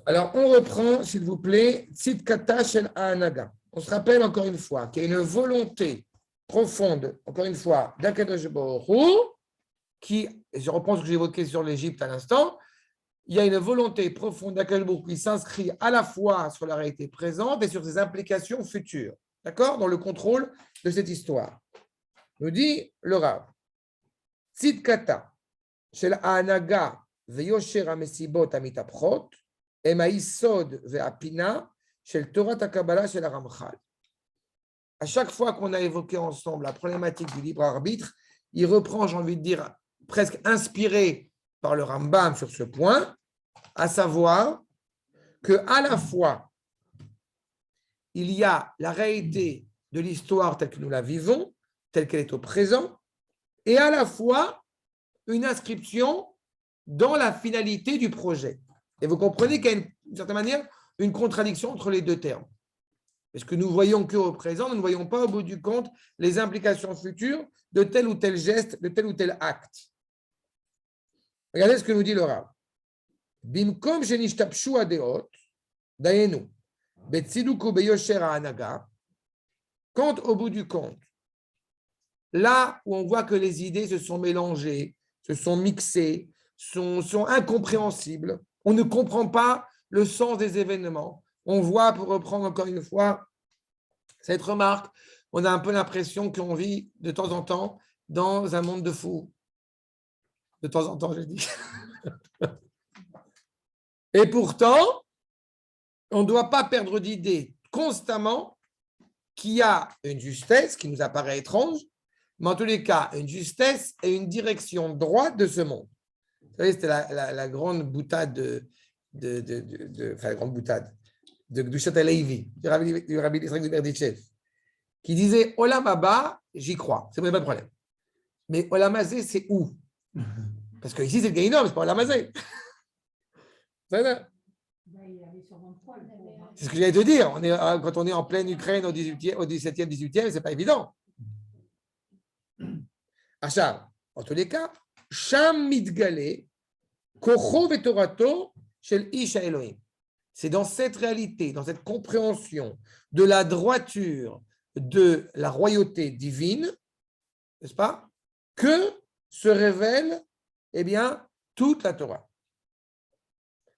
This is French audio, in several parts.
Alors, on reprend, s'il vous plaît, Tzidkata Shel Ha'anaga. On se rappelle encore une fois qu'il y a une volonté profonde, encore une fois, d'Akadosh Baruch Hu, qui, je reprends ce que j'ai évoqué sur l'Égypte à l'instant, il y a une volonté profonde d'Akadosh Baruch Hu qui s'inscrit à la fois sur la réalité présente et sur ses implications futures, d'accord, dans le contrôle de cette histoire. Nous dit le Rav, Tzidkata Shel Ha'anaga ve'yosher ha'mesibot ha'mitapchot Emaïsod ve'apina shel Torah Kabbalah shel Ramchal. À chaque fois qu'on a évoqué ensemble la problématique du libre arbitre, il reprend, j'ai envie de dire, presque inspiré par le Rambam sur ce point, à savoir qu'à la fois, il y a la réalité de l'histoire telle que nous la vivons, telle qu'elle est au présent, et à la fois une inscription dans la finalité du projet. Et vous comprenez qu'il y a d'une certaine manière une contradiction entre les deux termes. Parce que nous voyons qu'au présent, nous ne voyons pas au bout du compte les implications futures de tel ou tel geste, de tel ou tel acte. Regardez ce que nous dit le Rav. Bimkom shenishtabshu adeot, dayenu, betziduku beyosher ha'anaga, quand au bout du compte, là où on voit que les idées se sont mélangées, se sont mixées, sont incompréhensibles, on ne comprend pas le sens des événements. On voit, pour reprendre encore une fois cette remarque, on a un peu l'impression qu'on vit de temps en temps dans un monde de fous. De temps en temps, j'ai dit. Et pourtant, on ne doit pas perdre d'idée constamment qu'il y a une justesse qui nous apparaît étrange, mais en tous les cas, une justesse et une direction droite de ce monde. Vous savez, c'était la grande boutade enfin, la grande boutade de Gdushat Halevi, du Rabbi Yitzhak de Berditchev, qui disait « Olam Haba, j'y crois, c'est pas de problème. Mais Olam Hazé, c'est où ?» Parce que ici, c'est le Gaïnom, c'est pas Olam Hazé. C'est ce que j'allais te dire. Quand on est en pleine Ukraine au 17e, 18e, c'est pas évident. Achar, en tous les cas, Sham Midgale, Kocho Vetorato, Shel Ish Elohim. C'est dans cette réalité, dans cette compréhension de la droiture de la royauté divine, n'est-ce pas, que se révèle, eh bien, toute la Torah.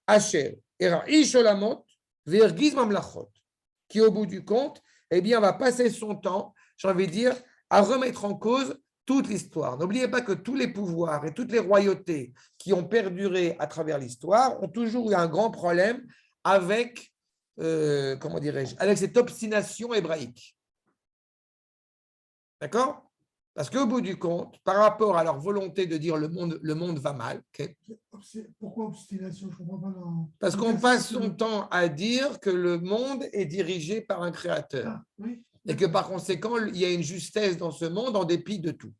Asher, Era Ish Olamot, Vergiz Mamlachot, qui au bout du compte, eh bien, va passer son temps, j'ai envie de dire, à remettre en cause toute l'histoire. N'oubliez pas que tous les pouvoirs et toutes les royautés qui ont perduré à travers l'histoire ont toujours eu un grand problème avec, comment dirais-je, avec cette obstination hébraïque. D'accord? Parce qu'au bout du compte, par rapport à leur volonté de dire le monde va mal. Okay? Pourquoi obstination? Je comprends pas. Parce qu'on passe son temps à dire que le monde est dirigé par un créateur. Ah, oui. Et que par conséquent, il y a une justesse dans ce monde en dépit de tout.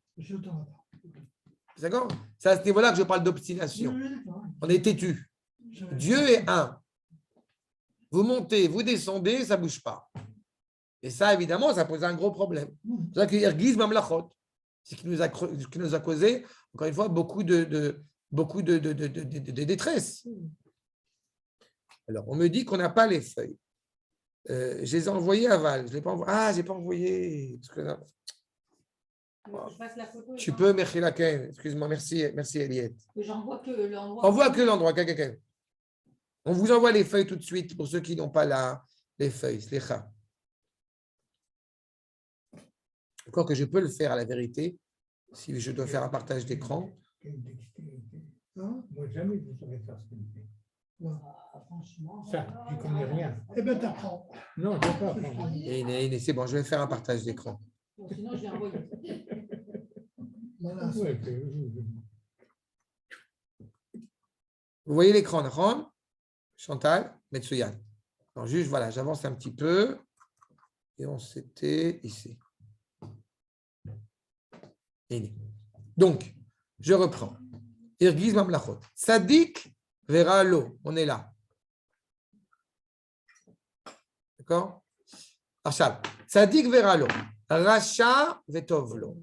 D'accord? C'est à ce niveau-là que je parle d'obstination. On est têtu. Dieu est un. Vous montez, vous descendez, ça ne bouge pas. Et ça, évidemment, ça pose un gros problème. C'est ça que Ergiz Mamlachot, c'est ce qui nous a causé, encore une fois, beaucoup de détresse. Alors, on me dit qu'on n'a pas les feuilles. Je les ai envoyées à Val. Je l'ai pas envoyé. Ah, je n'ai pas envoyé. Tu peux, merci Laken. Excuse-moi, merci Eliette. J'envoie que l'endroit. Envoie que l'endroit. On vous envoie les feuilles tout de suite pour ceux qui n'ont pas les feuilles. Slicha. Encore que je peux le faire à la vérité, si je dois faire un partage d'écran. Moi, jamais je saurais faire ce qu'il fait. Franchement. Ça, je ne connais rien. Eh bien, t'apprends. Non, je ne peux pas apprendre. C'est bon, je vais faire un partage d'écran. Bon, sinon, je l'ai envoyé. Voilà, vous voyez l'écran, d'accord? Chantal, Metsuyan. Alors, juste, voilà, j'avance un petit peu. Et on s'était ici. Donc, je reprends. Irgiz Mamlachot. Sadik verra l'eau. On est là. D'accord? Achal. Sadik verra l'eau. Racha vetovlo.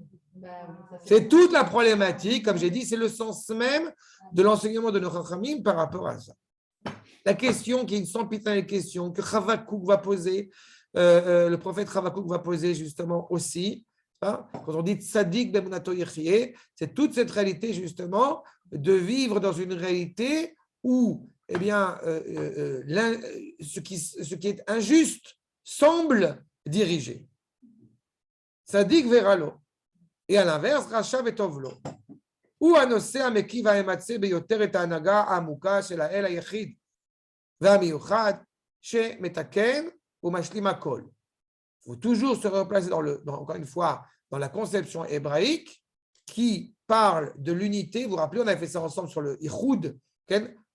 C'est toute la problématique, comme j'ai dit, c'est le sens même de l'enseignement de nos Chachamim par rapport à ça. La question qui est une sempiternelle question que Havakouk va poser, le prophète Havakouk va poser justement aussi. Hein, quand on dit Tzadik Bemunato Yechie, c'est toute cette réalité justement de vivre dans une réalité où eh bien, ce qui est injuste semble diriger. Tzadik Veralo. Et à l'inverse, Racha Vetovlo. Ou הנושא המקיף והאמצה ביותר את ההנהגה העמוקה של האל היחיד והמיוחד שמתקן ומשלים הכל. Il faut toujours se replacer encore une fois, dans la conception hébraïque qui parle de l'unité. Vous vous rappelez, on a fait ça ensemble sur le Ichud,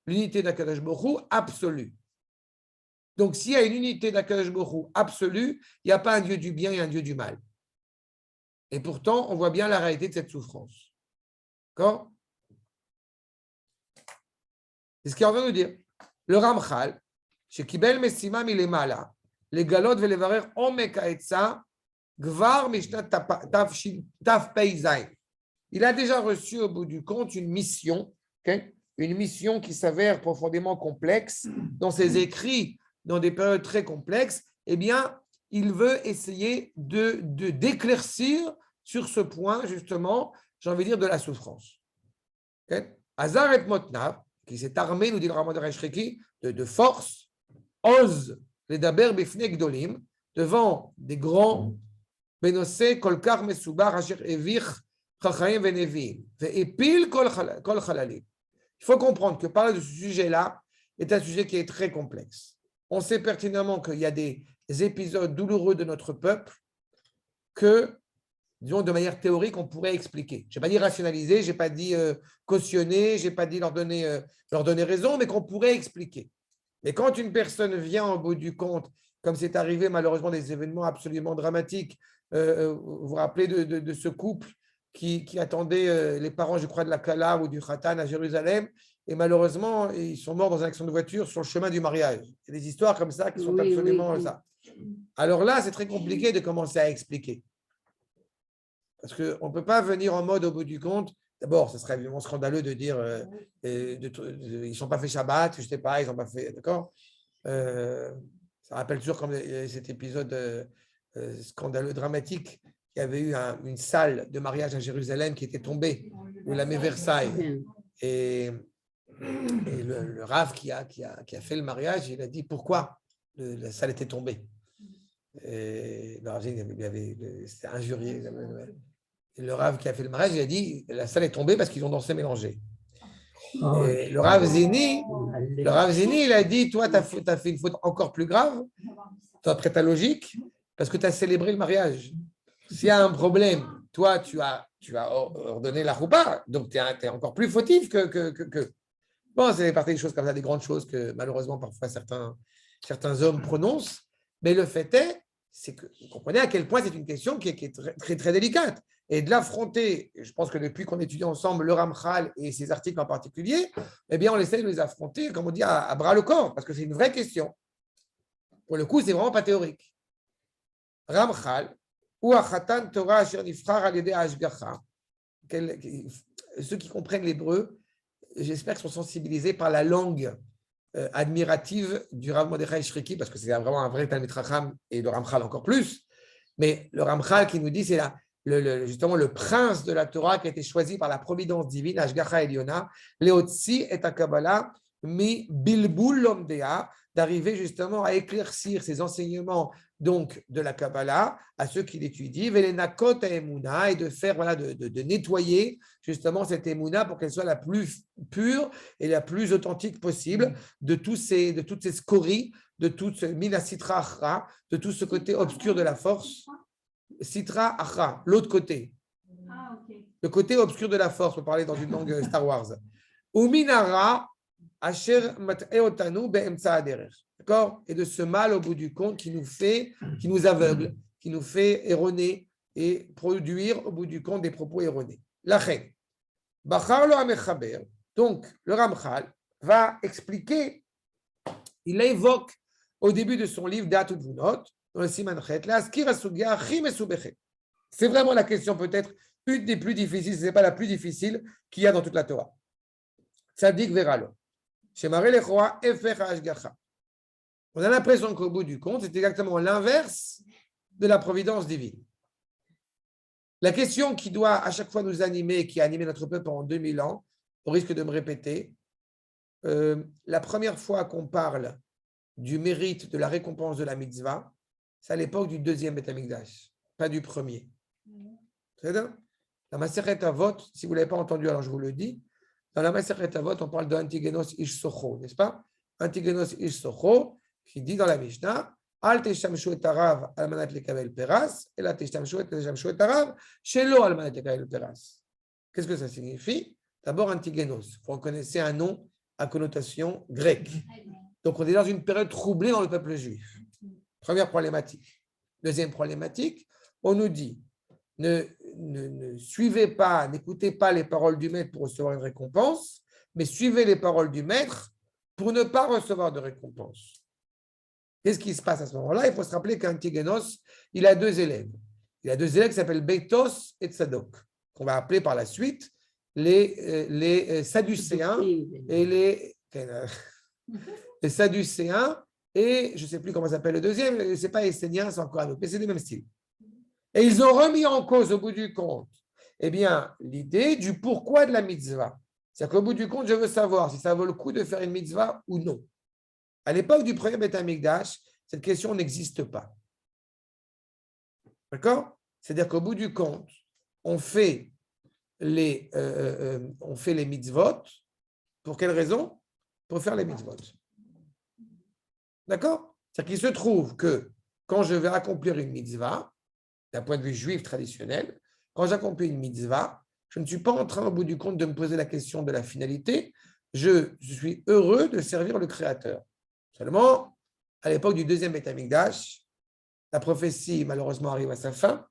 l'unité d'Akadosh Baruch Hu absolue. Donc, s'il y a une unité d'Akadosh Baruch Hu absolue, il n'y a pas un Dieu du bien et un Dieu du mal. Et pourtant, on voit bien la réalité de cette souffrance. D'accord? C'est ce qu'il est en train de nous dire. Le Ramchal, chez Kibel Messima Milemala, les galotes velevarer omek haetza gvar mishnat taf peizain. Il a déjà reçu au bout du compte une mission, une mission qui s'avère profondément complexe dans ses écrits, dans des périodes très complexes. Eh bien, il veut essayer d'éclaircir sur ce point justement, j'ai envie de dire, de la souffrance. Hazar et Motnav, qui s'est armé, nous dit le Rambam de Reishreki, de force, ose les daber bifnei gdolim, devant des grands benossé kolkar mesoubar asher evich chachayim venevim ve'epil kol chalalim. Il faut comprendre que parler de ce sujet-là est un sujet qui est très complexe. On sait pertinemment qu'il y a des épisodes douloureux de notre peuple que, disons, de manière théorique, on pourrait expliquer. Je n'ai pas dit rationaliser, je n'ai pas dit cautionner, je n'ai pas dit leur donner raison, mais qu'on pourrait expliquer. Mais quand une personne vient au bout du compte, comme c'est arrivé malheureusement des événements absolument dramatiques, vous vous rappelez de ce couple qui attendait les parents, je crois, de la Kala ou du Khatan à Jérusalem, et malheureusement, ils sont morts dans un accident de voiture sur le chemin du mariage. Il y a des histoires comme ça qui sont absolument ça. Alors là, c'est très compliqué de commencer à expliquer. Parce qu'on ne peut pas venir en mode au bout du compte. D'abord, ce serait évidemment scandaleux de dire ils ne sont pas fait Shabbat, je ne sais pas, ils n'ont pas fait. D'accord, ça rappelle toujours comme cet épisode scandaleux, dramatique. Il y avait eu une salle de mariage à Jérusalem qui était tombée, ou la Versailles. Et le Rav qui a fait le mariage, il a dit pourquoi la salle était tombée. Et c'était injurié. Et le Rav qui a fait le mariage, il a dit la salle est tombée parce qu'ils ont dansé mélangé. Et le Rav Zini, il a dit toi, tu as fait une faute encore plus grave, d'après ta logique, parce que tu as célébré le mariage. S'il y a un problème, toi, tu as ordonné la roupa, donc tu es encore plus fautif que. Bon, c'est partie des choses comme ça, des grandes choses que malheureusement parfois certains hommes prononcent, mais le fait est, c'est que vous comprenez à quel point c'est une question qui est très, très, très délicate. Et de l'affronter, je pense que depuis qu'on étudie ensemble le Ramchal et ses articles en particulier, eh bien on essaie de les affronter, comme on dit, à bras le corps, parce que c'est une vraie question. Pour le coup, c'est vraiment pas théorique. Ramchal, ou Achatan Torah Asher Nifrar Al Yedei Hashgacha. Ceux qui comprennent l'hébreu, j'espère qu'ils sont sensibilisés par la langue admirative du Rav Mordechai Shriki, parce que c'est vraiment un vrai Talmid Chacham, et le Ramchal encore plus. Mais le Ramchal qui nous dit, c'est justement le prince de la Torah qui a été choisi par la providence divine, Ashgacha Eliona, Leotzi et Kabbalah, mi Bilbul Lomdea, d'arriver justement à éclaircir ces enseignements donc de la Kabbalah à ceux qui l'étudient, Velenakot Emuna, et de faire de nettoyer justement cette Emuna pour qu'elle soit la plus pure et la plus authentique possible de toutes ces scories, de toute ce mina sitra achra, de tout ce côté obscur de la force. Sitra achra, l'autre côté. Le côté obscur de la force, on parlait dans une langue Star Wars. Uminara asher mat'eotanu be'emtsa aderech. D'accord? Et de ce mal au bout du compte qui nous aveugle, qui nous fait erroner et produire au bout du compte des propos erronés. Lachen. Bachar lo amechaber. Donc, le Ramchal va expliquer, il évoque au début de son livre Da'at U'Tvunot, dans le Siman Chet, la Askir Asugya Chi Mesubechet. C'est vraiment la question peut-être une des plus difficiles, ce n'est pas la plus difficile qu'il y a dans toute la Torah. Tzadik Veralo. Shemare lechoa efer hashgacha. On a l'impression qu'au bout du compte, c'est exactement l'inverse de la providence divine. La question qui doit à chaque fois nous animer, qui a animé notre peuple pendant 2000 ans, au risque de me répéter, la première fois qu'on parle du mérite de la récompense de la mitzvah, c'est à l'époque du deuxième Beth Amikdash, pas du premier. C'est ça? La Masechet Avot, si vous ne l'avez pas entendu, alors je vous le dis, dans la Masechet Avot, on parle de Antigenos Ish Socho, n'est-ce pas? Antigenos Ish Socho, qui dit dans la Mishnah, Al teshamshu et arav al manat lekavel peras, et la teshamshu et arav shelo al manat lekavel peras. Qu'est-ce que ça signifie? D'abord, Antigenos. Vous reconnaissez un nom à connotation grecque. Donc, on est dans une période troublée dans le peuple juif. Première problématique. Deuxième problématique, on nous dit, ne suivez pas, n'écoutez pas les paroles du maître pour recevoir une récompense, mais suivez les paroles du maître pour ne pas recevoir de récompense. Qu'est-ce qui se passe à ce moment-là? Il faut se rappeler qu'Antigenos, il a deux élèves. Il a deux élèves qui s'appellent Beitos et Tzadok, qu'on va appeler par la suite les Sadducéens et les Sadducéens et je ne sais plus comment s'appelle le deuxième, ce n'est pas Essénien, c'est encore un autre, mais c'est du même style. Et ils ont remis en cause au bout du compte, eh bien, l'idée du pourquoi de la mitzvah. C'est-à-dire qu'au bout du compte, je veux savoir si ça vaut le coup de faire une mitzvah ou non. À l'époque du premier Beth Amikdash, cette question n'existe pas. D'accord? C'est-à-dire qu'au bout du compte, on fait les mitzvot. Pour quelle raison? Pour faire les mitzvot. D'accord? C'est-à-dire qu'il se trouve que quand je vais accomplir une mitzvah, d'un point de vue juif traditionnel, quand j'accomplis une mitzvah, je ne suis pas en train, au bout du compte, de me poser la question de la finalité. Je suis heureux de servir le Créateur. Seulement, à l'époque du deuxième Beth Amikdash, la prophétie, malheureusement, arrive à sa fin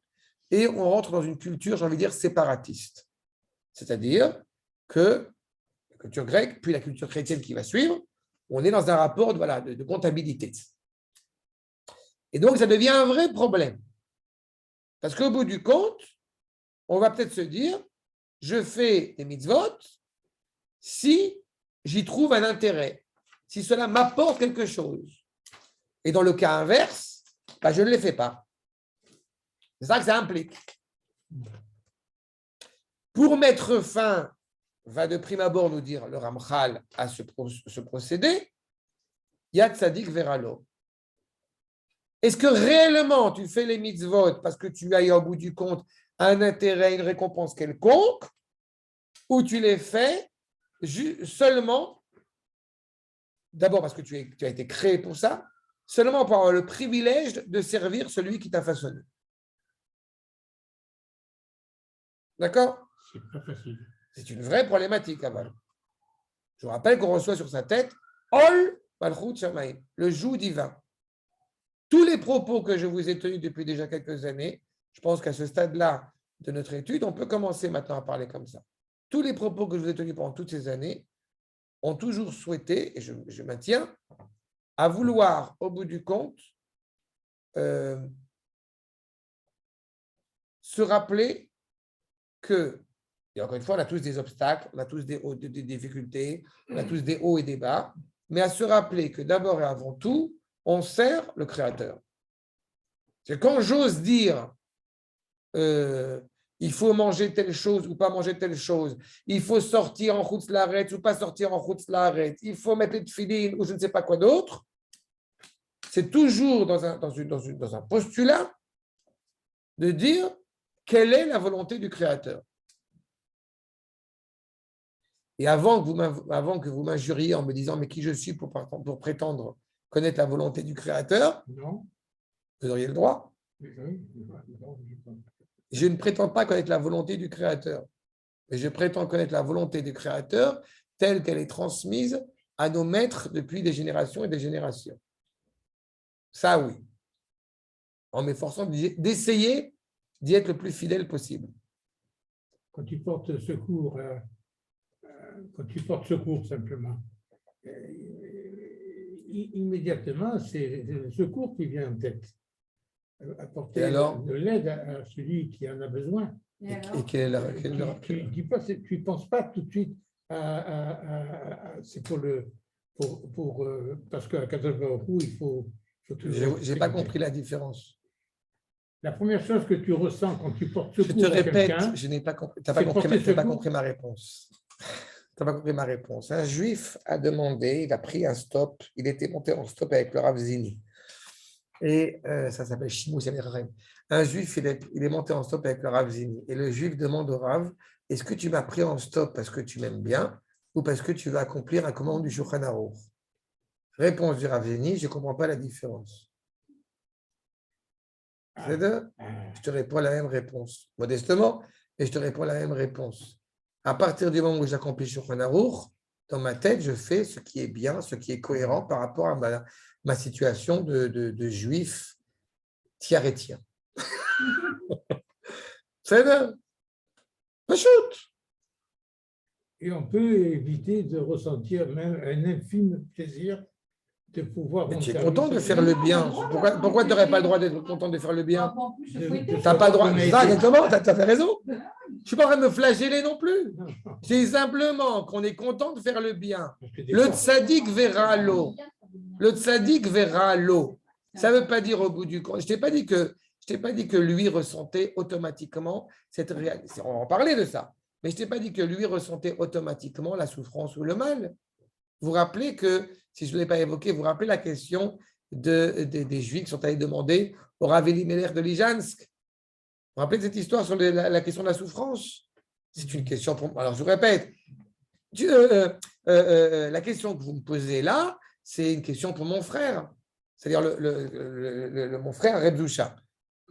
et on rentre dans une culture, j'ai envie de dire, séparatiste. C'est-à-dire que la culture grecque, puis la culture chrétienne qui va suivre, on est dans un rapport de comptabilité. Et donc, ça devient un vrai problème. Parce qu'au bout du compte, on va peut-être se dire, je fais des mitzvot si j'y trouve un intérêt, si cela m'apporte quelque chose. Et dans le cas inverse, je ne les fais pas. C'est ça que ça implique. Pour mettre fin, va de prime abord nous dire le Ramchal à ce procédé, Yad Tzadik Veralo. Est-ce que réellement tu fais les mitzvot parce que tu as au bout du compte un intérêt, une récompense quelconque, ou tu les fais seulement, d'abord parce que tu as été créé pour ça, seulement pour avoir le privilège de servir celui qui t'a façonné. D'accord? C'est pas facile. C'est une vraie problématique, Aval. Je vous rappelle qu'on reçoit sur sa tête Ol Malchut Shamaim, le joug divin. Tous les propos que je vous ai tenus depuis déjà quelques années, je pense qu'à ce stade-là de notre étude, on peut commencer maintenant à parler comme ça. Tous les propos que je vous ai tenus pendant toutes ces années ont toujours souhaité, et je maintiens, à vouloir, au bout du compte, se rappeler que, et encore une fois, on a tous des obstacles, on a tous des difficultés, on a tous des hauts et des bas, mais à se rappeler que d'abord et avant tout, on sert le Créateur. C'est quand j'ose dire il faut manger telle chose ou pas manger telle chose, il faut sortir en Chutz La'aretz ou pas sortir en Chutz La'aretz, il faut mettre les tefilines ou je ne sais pas quoi d'autre, c'est toujours dans un postulat de dire quelle est la volonté du Créateur. Et avant que vous m'injuriez en me disant mais qui je suis pour prétendre connaître la volonté du Créateur, non. Vous auriez le droit. Je ne prétends pas connaître la volonté du Créateur, mais je prétends connaître la volonté du Créateur telle qu'elle est transmise à nos maîtres depuis des générations et des générations. Ça, oui. En m'efforçant d'essayer d'y être le plus fidèle possible. Quand tu portes secours, simplement, immédiatement, c'est le secours qui vient en tête. Apporter de l'aide à celui qui en a besoin. Et quelle est Tu ne penses pas tout de suite c'est pour le parce qu'à Kadosh Baruch Hu, il faut toujours. Je n'ai pas compris la différence. La première chose que tu ressens quand tu portes secours Je te à répète, quelqu'un, je n'ai pas compris. Tu c'est n'as porter pas secours. compris ma réponse. Tu n'as pas compris ma réponse. Un juif a demandé, il a pris un stop, il était monté en stop avec le Rav Zini. Et ça s'appelle Shimous Yamirarem. Un juif, il est monté en stop avec le Rav Zini. Et le juif demande au Rav, est-ce que tu m'as pris en stop parce que tu m'aimes bien ou parce que tu veux accomplir un commande du Shulchan Aruch? Réponse du Rav Zini, je ne comprends pas la différence. C'est deux. Je te réponds la même réponse, modestement, et je te réponds la même réponse. À partir du moment où j'accomplis Shulchan Aruch, dans ma tête, je fais ce qui est bien, ce qui est cohérent par rapport à ma situation de juif tiers et tiers. C'est deux. Pas shoot. Et on peut éviter de ressentir même un infime plaisir de pouvoir. Mais tu es content de faire le bien. Pourquoi tu n'aurais pas le droit d'être content de faire le bien? Tu n'as pas le droit. Exactement, tu as fait raison. Je ne suis pas en train de me flageller non plus. C'est simplement qu'on est content de faire le bien. Le tzaddik verra l'eau. Le tzaddik verra l'eau. Ça ne veut pas dire au bout du compte. Je ne t'ai pas dit que lui ressentait automatiquement cette réalité. On va en parler de ça. Mais je ne t'ai pas dit que lui ressentait automatiquement la souffrance ou le mal. Vous vous rappelez que, si je ne l'ai pas évoqué, vous vous rappelez la question des Juifs qui sont allés demander au Rav Elimelech de Lijansk. Vous vous rappelez de cette histoire sur la question de la souffrance? C'est une question pour moi. Alors, je vous répète, la question que vous me posez là, c'est une question pour mon frère. C'est-à-dire mon frère Reb Zusha.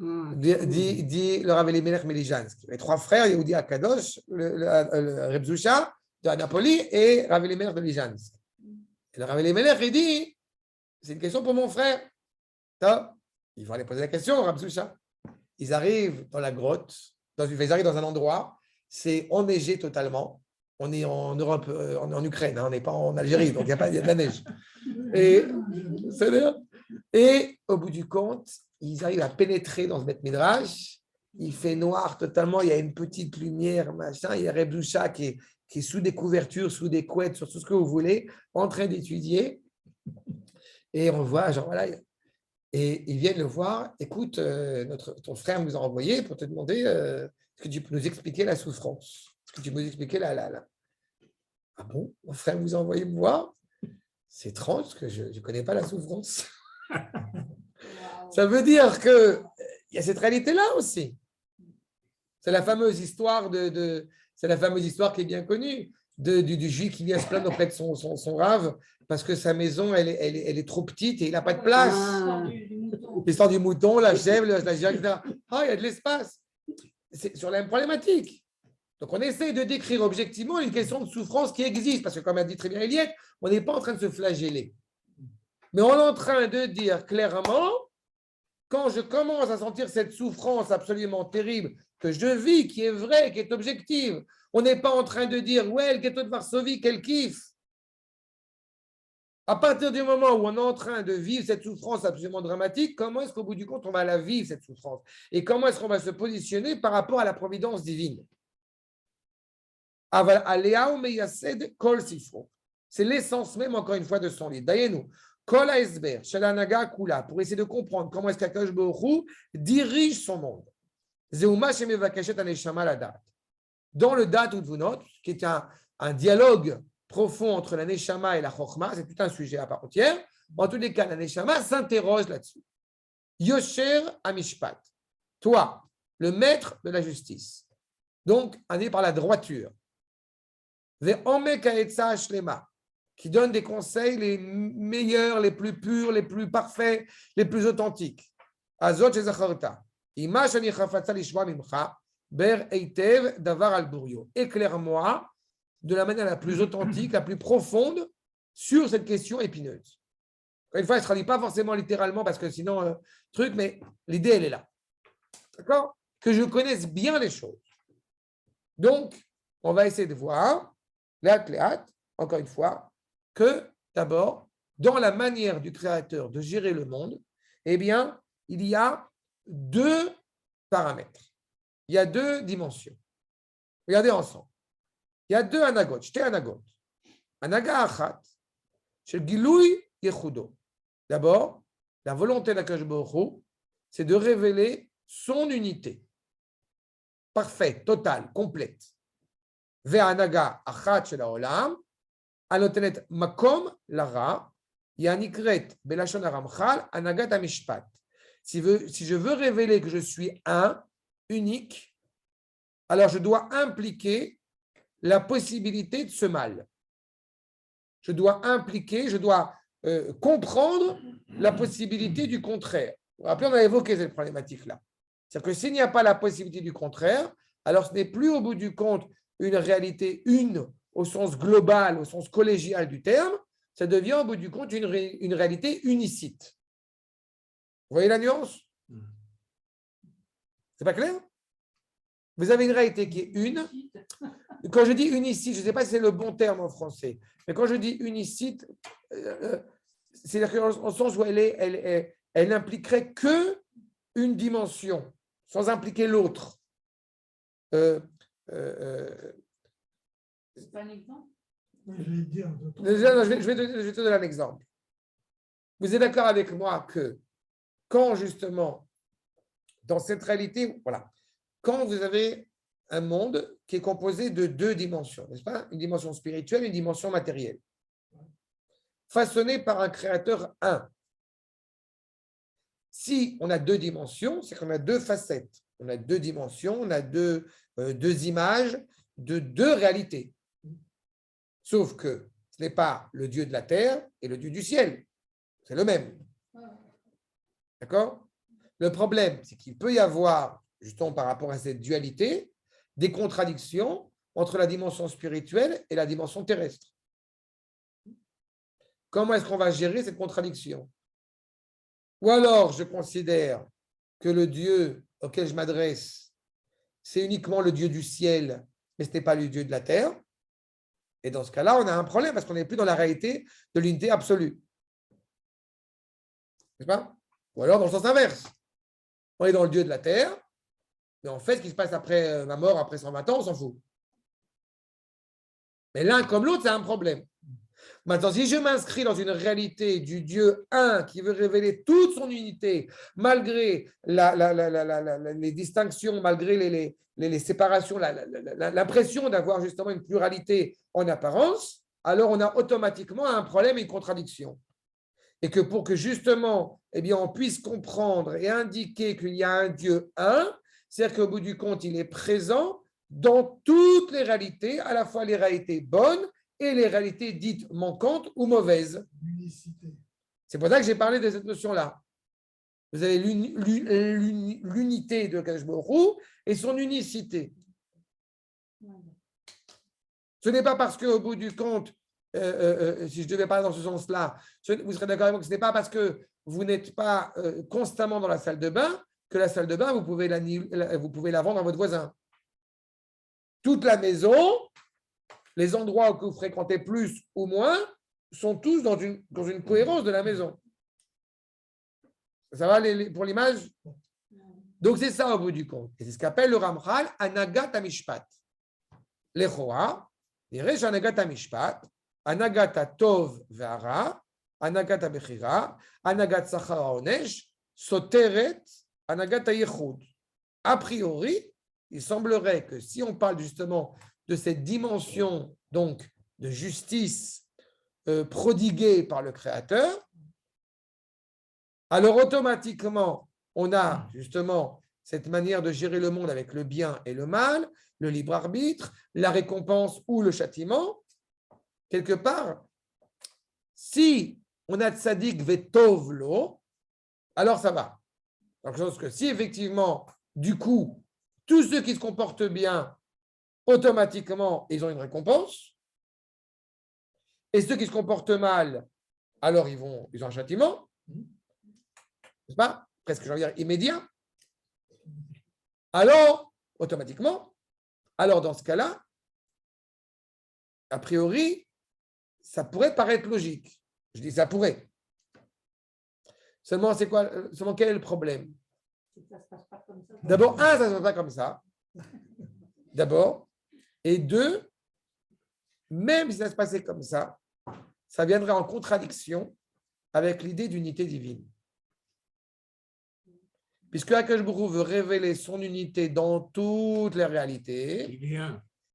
Dit le Rav Elimelech Melijansk. Il y avait trois frères, Yehudi Akadosh, le Reb Zusha de Napoli et Rav Elimelech de Lijansk. Et le Rav Elimelech, il dit, c'est une question pour mon frère. Ils vont aller poser la question au Rav Zusha. Ils arrivent dans la grotte, ils arrivent dans un endroit, c'est enneigé totalement. On est en Europe, en Ukraine, on n'est pas en Algérie, donc il y a de la neige. Et au bout du compte, ils arrivent à pénétrer dans ce Beth Midrash. Il fait noir totalement, il y a une petite lumière, machin. Il y a Reb Zusha qui est sous des couvertures, sous des couettes, sur tout ce que vous voulez, en train d'étudier. Et on voit, genre voilà, et ils viennent le voir. Écoute, ton frère nous a envoyé pour te demander est-ce que tu peux nous expliquer la souffrance? Est-ce que tu peux nous expliquer la… Ah bon, mon frère vous a envoyé me voir? C'est étrange parce que je ne connais pas la souffrance. Ça veut dire qu'il y a cette réalité-là aussi. C'est la fameuse histoire c'est la fameuse histoire qui est bien connue du juif qui vient se plaindre auprès de son rave parce que sa maison elle est trop petite et il n'a pas de place. L'histoire du mouton, la chèvre, la girafe, etc. Ah, il y a de l'espace. C'est sur la même problématique. Donc on essaie de décrire objectivement une question de souffrance qui existe parce que comme a dit très bien Eliette, on n'est pas en train de se flageller. Mais on est en train de dire clairement, quand je commence à sentir cette souffrance absolument terrible que je vis, qui est vraie, qui est objective, on n'est pas en train de dire « Ouais, le ghetto de Varsovie, quel kiff !» À partir du moment où on est en train de vivre cette souffrance absolument dramatique, comment est-ce qu'au bout du compte, on va la vivre, cette souffrance? Et comment est-ce qu'on va se positionner par rapport à la providence divine? C'est l'essence même, encore une fois, de son livre. D'ailleurs, Kol Haesber, Shalanaga Kula, pour essayer de comprendre comment est-ce qu'Akadosh Baruch Hu dirige son monde. Zeuma Shemevakeshet Aneshama Ladat. Dans le Dat Udvunot, qui est un dialogue profond entre la Neshama et la Chokhma, c'est tout un sujet à part entière. En tous les cas, la Neshama s'interroge là-dessus. Yosher Amishpat, toi, le maître de la justice, donc amené par la droiture. Ve'omek Ha'etza Shlema, qui donne des conseils les meilleurs, les plus purs, les plus parfaits, les plus authentiques. Azot Shezacharta, Ima Shani Chafatza Lishma Mimcha, Ber Eitev Davar Al Burio. Éclaire-moi de la manière la plus authentique, la plus profonde sur cette question épineuse. Une fois, elle ne se traduit pas forcément littéralement parce que sinon, truc, mais l'idée, elle est là. D'accord? Que je connaisse bien les choses. Donc, on va essayer de voir, encore une fois, que d'abord, dans la manière du Créateur de gérer le monde, eh bien, il y a deux paramètres. Il y a deux dimensions. Regardez ensemble. Il y a deux anagotes, j'étais anagote. Anaga achat, Chez Gilouï Yechudo. D'abord, la volonté d'Akadosh Baruch Hu, c'est de révéler son unité. Parfaite, totale, complète. Ve'anaga achat shel haolam, anotenet makom lara, yanikret belashon haramchal, anagat hamishpat. Si je veux révéler que je suis un, unique, alors je dois impliquer la possibilité de ce mal. Je dois comprendre la possibilité du contraire. Vous vous rappelez, on a évoqué cette problématique-là. C'est-à-dire que s'il n'y a pas la possibilité du contraire, alors ce n'est plus au bout du compte une réalité une au sens global, au sens collégial du terme, ça devient au bout du compte une réalité unicite. Vous voyez la nuance? C'est pas clair? Vous avez une réalité qui est une. Quand je dis unicite, je ne sais pas si c'est le bon terme en français, mais quand je dis unicite, c'est-à-dire qu'en sens où elle n'impliquerait qu'une dimension, sans impliquer l'autre. C'est pas un exemple? Je vais te donner un exemple. Vous êtes d'accord avec moi que quand justement, dans cette réalité, voilà, quand vous avez un monde qui est composé de deux dimensions, n'est-ce pas? Une dimension spirituelle et une dimension matérielle, façonnée par un créateur un. Si on a deux dimensions, c'est qu'on a deux facettes. On a deux dimensions, on a deux images de deux réalités. Sauf que ce n'est pas le Dieu de la terre et le Dieu du ciel. C'est le même. D'accord? Le problème, c'est qu'il peut y avoir, justement par rapport à cette dualité, des contradictions entre la dimension spirituelle et la dimension terrestre. Comment est-ce qu'on va gérer cette contradiction? Ou alors, je considère que le Dieu auquel je m'adresse, c'est uniquement le Dieu du ciel, mais ce n'est pas le Dieu de la terre. Et dans ce cas-là, on a un problème parce qu'on n'est plus dans la réalité de l'unité absolue. N'est-ce pas? Ou alors dans le sens inverse. On est dans le Dieu de la terre, mais en fait, ce qui se passe après ma mort, après 120 ans, on s'en fout. Mais l'un comme l'autre, c'est un problème. Maintenant, si je m'inscris dans une réalité du Dieu un qui veut révéler toute son unité, malgré les distinctions, malgré les séparations, l'impression d'avoir justement une pluralité en apparence, alors on a automatiquement un problème et une contradiction. Et que pour que justement, eh bien, on puisse comprendre et indiquer qu'il y a un Dieu un, c'est-à-dire qu'au bout du compte, il est présent dans toutes les réalités, à la fois les réalités bonnes et les réalités dites manquantes ou mauvaises. C'est pour ça que j'ai parlé de cette notion-là. Vous avez l'unité de Akadosh Baruch Hu et son unicité. Ce n'est pas parce qu'au bout du compte, si je devais parler dans ce sens-là, vous serez d'accord avec moi que ce n'est pas parce que vous n'êtes pas constamment dans la salle de bain que la salle de bain, vous pouvez la vendre à votre voisin. Toute la maison, les endroits que vous fréquentez plus ou moins, sont tous dans une cohérence de la maison. Ça va pour l'image? Donc, c'est ça au bout du compte. Et c'est ce qu'appelle le Ramchal Anagat Hamishpat. Lechoa, Yeresh Anagat Hamishpat, Anagat Tov Ve'ara, Anagat Bechira, Anagat Sachar Haonesh, Soteret, Anagat Yechud. A priori, il semblerait que si on parle justement de cette dimension donc de justice prodiguée par le Créateur, alors automatiquement, on a justement cette manière de gérer le monde avec le bien et le mal, le libre arbitre, la récompense ou le châtiment. Quelque part, si on a tzadik vetov lo, alors ça va. Donc, je pense que si effectivement, du coup, tous ceux qui se comportent bien, automatiquement, ils ont une récompense. Et ceux qui se comportent mal, alors ils ont un châtiment. N'est-ce pas? Presque, j'ai envie de dire, immédiat. Alors, automatiquement, alors dans ce cas-là, a priori, ça pourrait paraître logique. Je dis ça pourrait. Seulement, seulement quel est le problème? D'abord, ça ne se passe pas comme ça. D'abord. Et deux, même si ça se passait comme ça, ça viendrait en contradiction avec l'idée d'unité divine. Puisque Akadosh Baruch Hu veut révéler son unité dans toutes les réalités,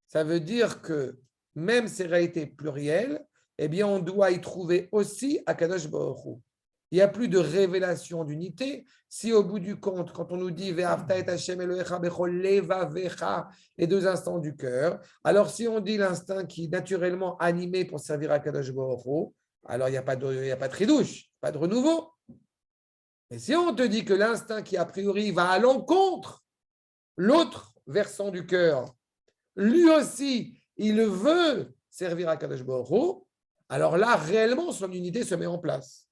ça veut dire que même ces réalités plurielles, eh bien, on doit y trouver aussi Akadosh Baruch Hu. Il n'y a plus de révélation d'unité. Si au bout du compte, quand on nous dit Ve'afta et Hashem Elohecha bechol levavecha, les deux instants du cœur, alors si on dit l'instinct qui est naturellement animé pour servir Akadosh Baruch Hu, alors il n'y a pas de tridouche, pas de renouveau. Et si on te dit que l'instinct qui a priori va à l'encontre, l'autre versant du cœur, lui aussi, il veut servir Akadosh Baruch Hu, alors là, réellement, son unité se met en place.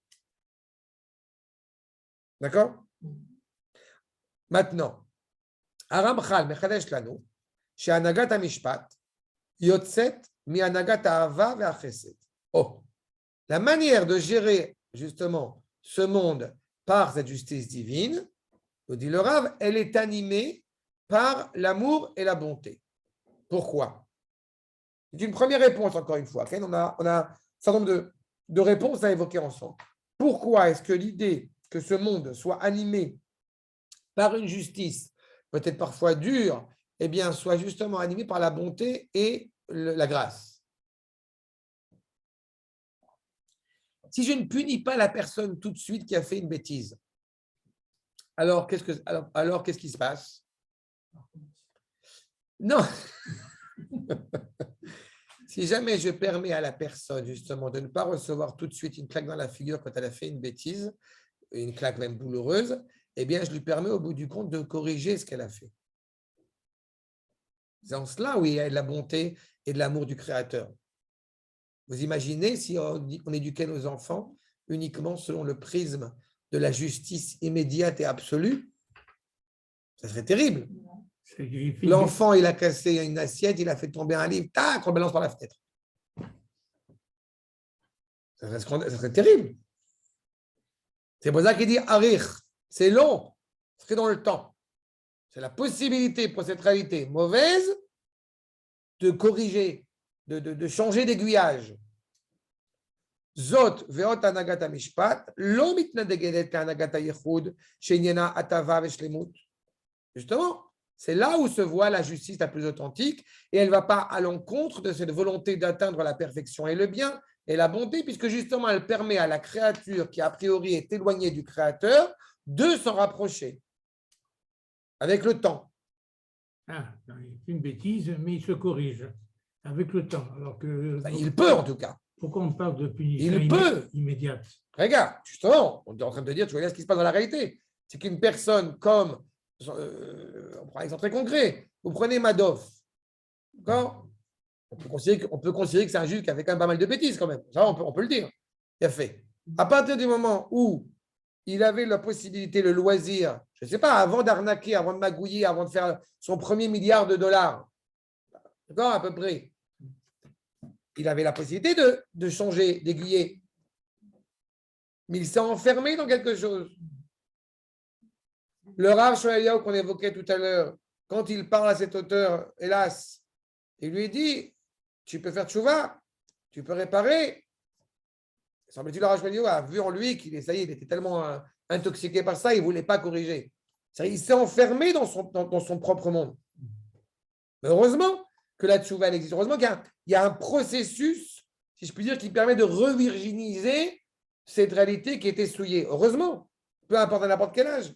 D'accord? Maintenant, Aramchal Mechadesh Lanu, chez Anagat HaMishpat, Yotzet mi Anagat HaAhava ve'Achesed. Oh, la manière de gérer justement ce monde par cette justice divine, nous dit le Rav, elle est animée par l'amour et la bonté. Pourquoi? C'est une première réponse, encore une fois. Okay? On a un certain nombre de réponses à évoquer ensemble. Pourquoi est-ce que l'idée que ce monde soit animé par une justice, peut-être parfois dure, eh bien, soit justement animé par la bonté et la grâce? Si je ne punis pas la personne tout de suite qui a fait une bêtise, alors qu'est-ce qui se passe? Non. Si jamais je permets à la personne justement de ne pas recevoir tout de suite une claque dans la figure quand elle a fait une bêtise, une claque même douloureuse, eh bien je lui permets au bout du compte de corriger ce qu'elle a fait. C'est en cela où il y a de la bonté et de l'amour du Créateur. Vous imaginez si on éduquait nos enfants uniquement selon le prisme de la justice immédiate et absolue? Ça serait terrible. L'enfant, il a cassé une assiette, il a fait tomber un livre, tac, on le balance par la fenêtre. Ça serait terrible. C'est pour ça qu'il dit Arich, c'est long, c'est dans le temps. C'est la possibilité pour cette réalité mauvaise de corriger, de changer d'aiguillage. Zot veot anagat mishpat, lo mitnadegedet k'anagat yichud shenyena atava veshlemut. Justement, c'est là où se voit la justice la plus authentique et elle ne va pas à l'encontre de cette volonté d'atteindre la perfection et le bien et la bonté, puisque justement elle permet à la créature qui a priori est éloignée du Créateur de s'en rapprocher avec le temps. Ah, il fait une bêtise, mais il se corrige avec le temps. Alors que, il peut en tout cas. Pourquoi on parle de punition immédiate? Regarde, justement, on est en train de te dire, tu regardes ce qui se passe dans la réalité. C'est qu'une personne comme, on prend un exemple très concret, vous prenez Madoff, d'accord? On peut considérer que c'est un juge qui a fait quand même pas mal de bêtises quand même. Ça, on peut le dire. Il a fait. À partir du moment où il avait la possibilité, le loisir, je ne sais pas, avant d'arnaquer, avant de magouiller, avant de faire son premier milliard de dollars, d'accord, à peu près, il avait la possibilité de changer, d'aiguiller. Mais il s'est enfermé dans quelque chose. Le Rav Shmuel qu'on évoquait tout à l'heure, quand il parle à cet auteur, hélas, il lui dit, tu peux faire tchouva, tu peux réparer. Semble-t-il, le Rav Shmuel a vu en lui qu'il il était tellement intoxiqué par ça, il ne voulait pas corriger. Il s'est enfermé dans son propre monde. Mais heureusement que la tchouva elle existe. Heureusement qu'il y a un processus, si je puis dire, qui permet de revirginiser cette réalité qui était souillée. Heureusement, peu importe à n'importe quel âge.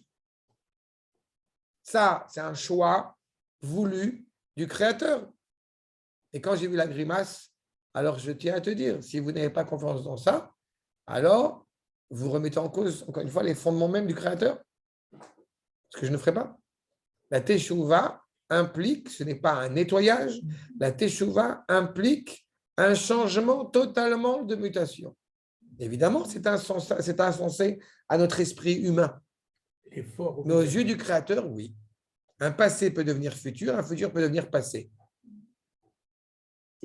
Ça, c'est un choix voulu du Créateur. Et quand j'ai vu la grimace, alors je tiens à te dire, si vous n'avez pas confiance dans ça, alors vous remettez en cause, encore une fois, les fondements même du Créateur. Ce que je ne ferai pas. La teshuva implique, ce n'est pas un nettoyage, la teshuva implique un changement totalement de mutation. Évidemment, c'est insensé à notre esprit humain. Mais aux yeux du Créateur, oui. Un passé peut devenir futur, un futur peut devenir passé.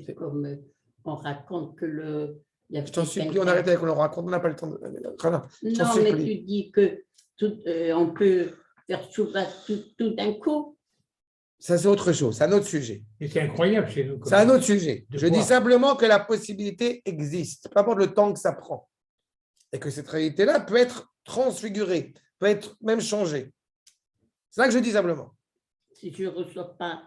C'est comme on raconte que le... Je t'en supplie, on arrête avec on le raconte, on n'a pas le temps de... Non, mais tu dis que on peut faire tchouva tout d'un coup. Ça, c'est autre chose, c'est un autre sujet. Et c'est incroyable chez nous. C'est un autre sujet. Je dis simplement que la possibilité existe, peu importe le temps que ça prend. Et que cette réalité-là peut être transfigurée, peut être même changée. C'est ça que je dis simplement. Si je ne reçois pas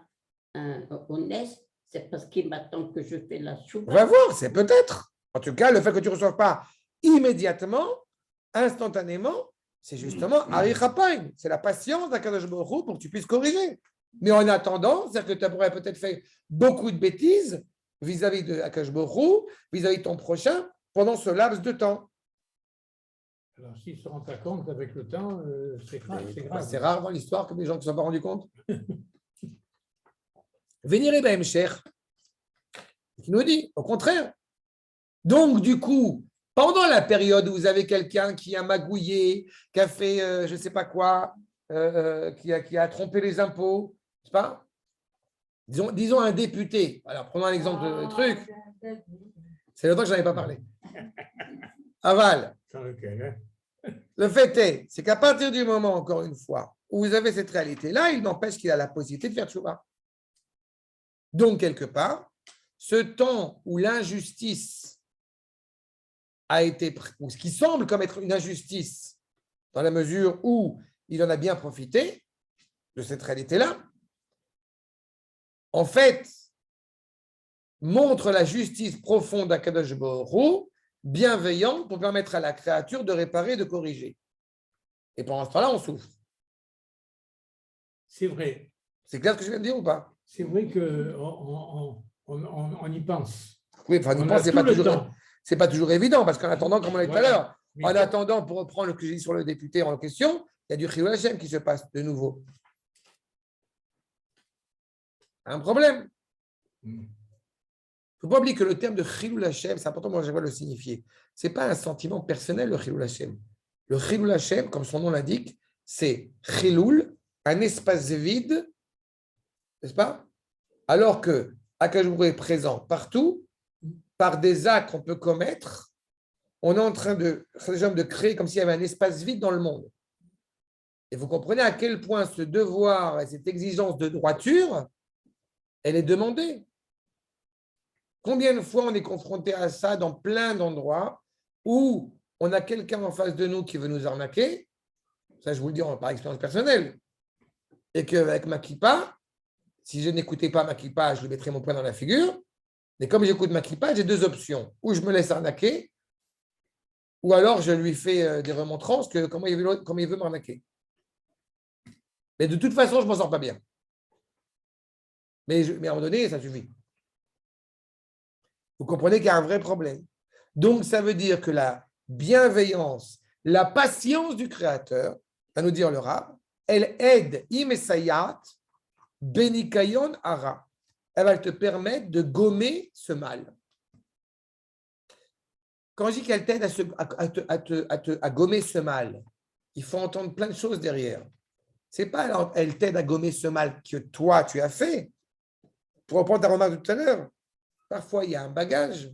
un honnête, c'est parce qu'il m'attend que je fais la chouva. On va voir, c'est peut-être. En tout cas, le fait que tu ne reçoives pas immédiatement, instantanément, c'est justement Arichapain. C'est la patience d'Akadosh Baruch Hu pour que tu puisses corriger. Mais en attendant, c'est-à-dire que tu pourrais peut-être faire beaucoup de bêtises vis-à-vis de Akadosh Baruch Hu, vis-à-vis de ton prochain, pendant ce laps de temps. Alors, s'ils se rendent pas compte avec le temps, c'est grave. C'est rare dans l'histoire que les gens ne se soient pas rendus compte. Venir et Bahem Cher, qui nous dit, au contraire. Donc, du coup, pendant la période où vous avez quelqu'un qui a magouillé, qui a fait je ne sais pas quoi, qui a trompé les impôts, n'est-ce pas? Disons un député. Alors, prenons un exemple de truc. C'est longtemps que je n'en avais pas parlé. Aval. Le fait c'est qu'à partir du moment, encore une fois, où vous avez cette réalité-là, il n'empêche qu'il a la possibilité de faire tchouva. Donc, quelque part, ce temps où l'injustice a été, ou ce qui semble comme être une injustice, dans la mesure où il en a bien profité de cette réalité-là, en fait, montre la justice profonde d'Akadosh Baruch Hu, bienveillante pour permettre à la créature de réparer, de corriger. Et pendant ce temps-là, on souffre. C'est vrai. C'est clair ce que je viens de dire ou pas? C'est vrai qu'on y pense. Oui, enfin, on y pense, c'est pas toujours évident, parce qu'en attendant, comme on l'a dit tout à l'heure, en attendant, pour reprendre ce que j'ai dit sur le député en question, il y a du Chilul Hashem qui se passe de nouveau. Un problème. Il ne faut pas oublier que le terme de Chilul Hashem, c'est important, moi, je vais le signifier. Ce n'est pas un sentiment personnel, le Chilul Hashem. Le Chilul Hashem, comme son nom l'indique, c'est Chilul, un espace vide, n'est-ce pas? Alors que Akadosh Baruch Hu est présent partout, par des actes qu'on peut commettre, on est en train de créer comme s'il y avait un espace vide dans le monde. Et vous comprenez à quel point ce devoir et cette exigence de droiture, elle est demandée. Combien de fois on est confronté à ça dans plein d'endroits où on a quelqu'un en face de nous qui veut nous arnaquer, ça je vous le dis par expérience personnelle, et qu'avec ma kippa, si je n'écoutais pas ma kippa, je lui mettrais mon poing dans la figure, mais comme j'écoute ma kippa, j'ai deux options, ou je me laisse arnaquer, ou alors je lui fais des remontrances que comment il veut m'arnaquer. Mais de toute façon, je ne m'en sors pas bien. Mais à un moment donné, ça suffit. Vous comprenez qu'il y a un vrai problème. Donc, ça veut dire que la bienveillance, la patience du Créateur, va nous dire le Rav, elle aide Imesayat Benikayon Ara. Elle va te permettre de gommer ce mal. Quand je dis qu'elle t'aide à gommer ce mal, il faut entendre plein de choses derrière. Ce n'est pas alors, elle t'aide à gommer ce mal que toi, tu as fait. Pour reprendre ta remarque de tout à l'heure, parfois, il y a un bagage.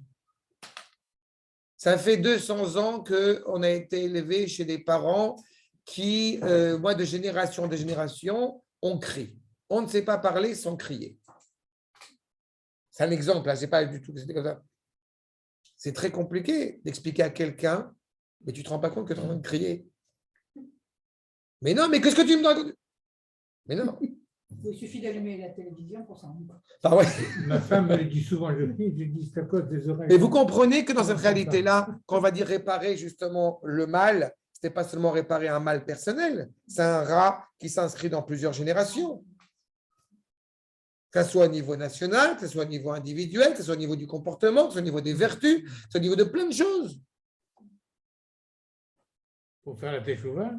Ça fait 200 ans qu'on a été élevé chez des parents qui, moi, de génération en génération, on crie. On ne sait pas parler sans crier. C'est un exemple, là, c'est pas du tout que c'était comme ça. C'est très compliqué d'expliquer à quelqu'un, mais tu ne te rends pas compte que tu es en train de crier. Mais non, mais qu'est-ce que tu me racontes? Mais non. Il suffit d'allumer la télévision pour s'en rendre compte. Ah ouais. Ma femme me dit souvent, je dis c'est à cause des oreilles. Et vous comprenez que dans cette réalité-là, quand on va dire réparer justement le mal, ce n'est pas seulement réparer un mal personnel, c'est un rat qui s'inscrit dans plusieurs générations. Que ce soit au niveau national, que ce soit au niveau individuel, que ce soit au niveau du comportement, que ce soit au niveau des vertus, que ce soit au niveau de plein de choses. Pour faire la teshuva,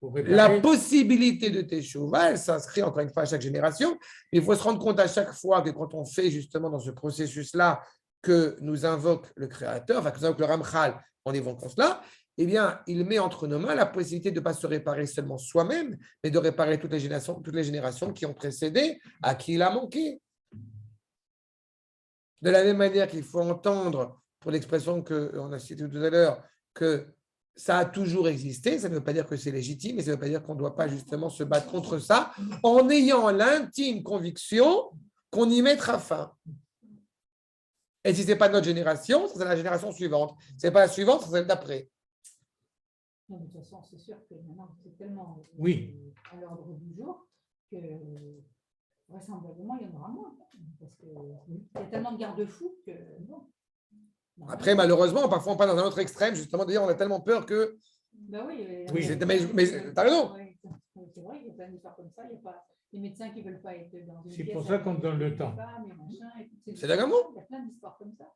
la possibilité de teshuva, elle s'inscrit encore une fois à chaque génération. Il faut se rendre compte à chaque fois que quand on fait justement dans ce processus-là que nous invoque le Créateur, enfin que nous invoque le Ramchal en évoquant cela, eh bien, il met entre nos mains la possibilité de ne pas se réparer seulement soi-même, mais de réparer toutes les générations qui ont précédé, à qui il a manqué. De la même manière qu'il faut entendre, pour l'expression qu'on a citée tout à l'heure, que ça a toujours existé, ça ne veut pas dire que c'est légitime, et ça ne veut pas dire qu'on ne doit pas justement se battre contre ça, en ayant l'intime conviction qu'on y mettra fin. Et si ce n'est pas notre génération, c'est la génération suivante. Si ce n'est pas la suivante, c'est celle d'après. Non, de toute façon, c'est sûr que maintenant, c'est tellement à l'ordre du jour que vraisemblablement, il y en aura moins. Parce qu'il y a tellement de garde-fous que non. Après, malheureusement, parfois on passe dans un autre extrême, justement, de dire on a tellement peur que. Ben oui, mais tu as raison. C'est vrai, il y a plein d'histoires comme ça. Il n'y a pas les médecins qui ne veulent pas être dans une C'est pièce pour ça qu'on donne le temps. C'est d'accord. Il y a plein d'histoires comme ça.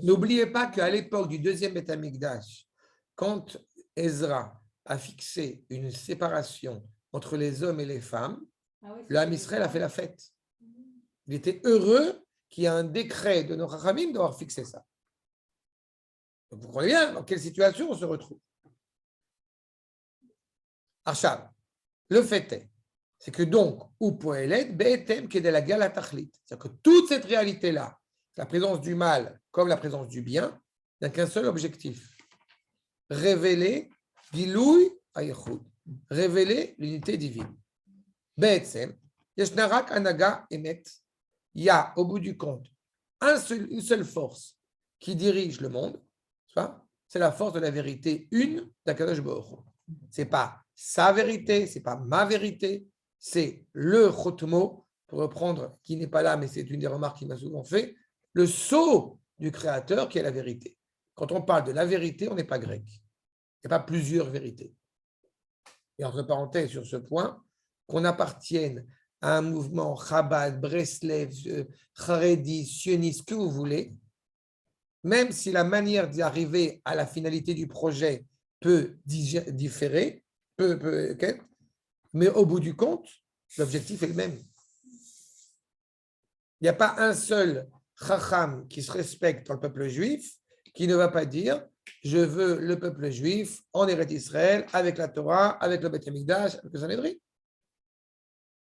N'oubliez pas qu'à l'époque du deuxième Beth Amikdash, quand Ezra a fixé une séparation entre les hommes et les femmes, le Ham Israël a fait la fête. Il était heureux qu'il y ait un décret de nos Chachamim d'avoir fixé ça. Donc vous comprenez bien dans quelle situation on se retrouve. Arshab, le fait c'est que donc, ou poelet, be'etem kedel hagia latachlit. C'est-à-dire que toute cette réalité-là, la présence du mal comme la présence du bien, n'a qu'un seul objectif. Révéler Gilouy Hayechud. Révéler l'unité divine. Be'etzem, Yeshnarak Anaga Emet. Il y a, au bout du compte, une seule force qui dirige le monde. C'est la force de la vérité une d'Akadosh Baruch Hu. Ce n'est pas sa vérité, ce n'est pas ma vérité, c'est le Chotmo, pour reprendre, qui n'est pas là, mais c'est une des remarques qu'il m'a souvent fait, le sceau du Créateur qui est la vérité. Quand on parle de la vérité, on n'est pas grec. Il n'y a pas plusieurs vérités. Et entre parenthèses, sur ce point, qu'on appartienne à un mouvement Chabad, Breslev, Haredi, sioniste, que vous voulez, même si la manière d'arriver à la finalité du projet peut différer, mais au bout du compte, l'objectif est le même. Il n'y a pas un seul Chacham qui se respecte dans le peuple juif qui ne va pas dire « Je veux le peuple juif en Eretz Israël, avec la Torah, avec le Beth Amikdash, avec le Sanhedrin. »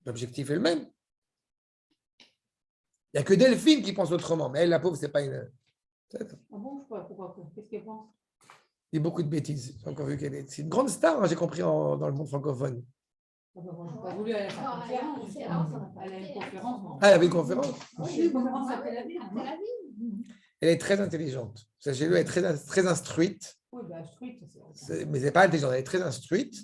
L'objectif est le même. Il n'y a que Delphine qui pense autrement, mais elle, la pauvre, ce n'est pas une… Ah bon, pourquoi? Qu'est-ce qu'elle pense? Il y a beaucoup de bêtises. Encore vu qu'elle est… C'est une grande star, hein, j'ai compris, dans le monde francophone. Je n'ai pas voulu aller à sa conférence. Elle a une conférence. Ah, elle avait une conférence? Oui, une conférence à Tel Aviv. Elle est très intelligente. Sachez-le, elle est très instruite. Oui, bah, instruite. Mais ce n'est pas intelligente, elle est très instruite.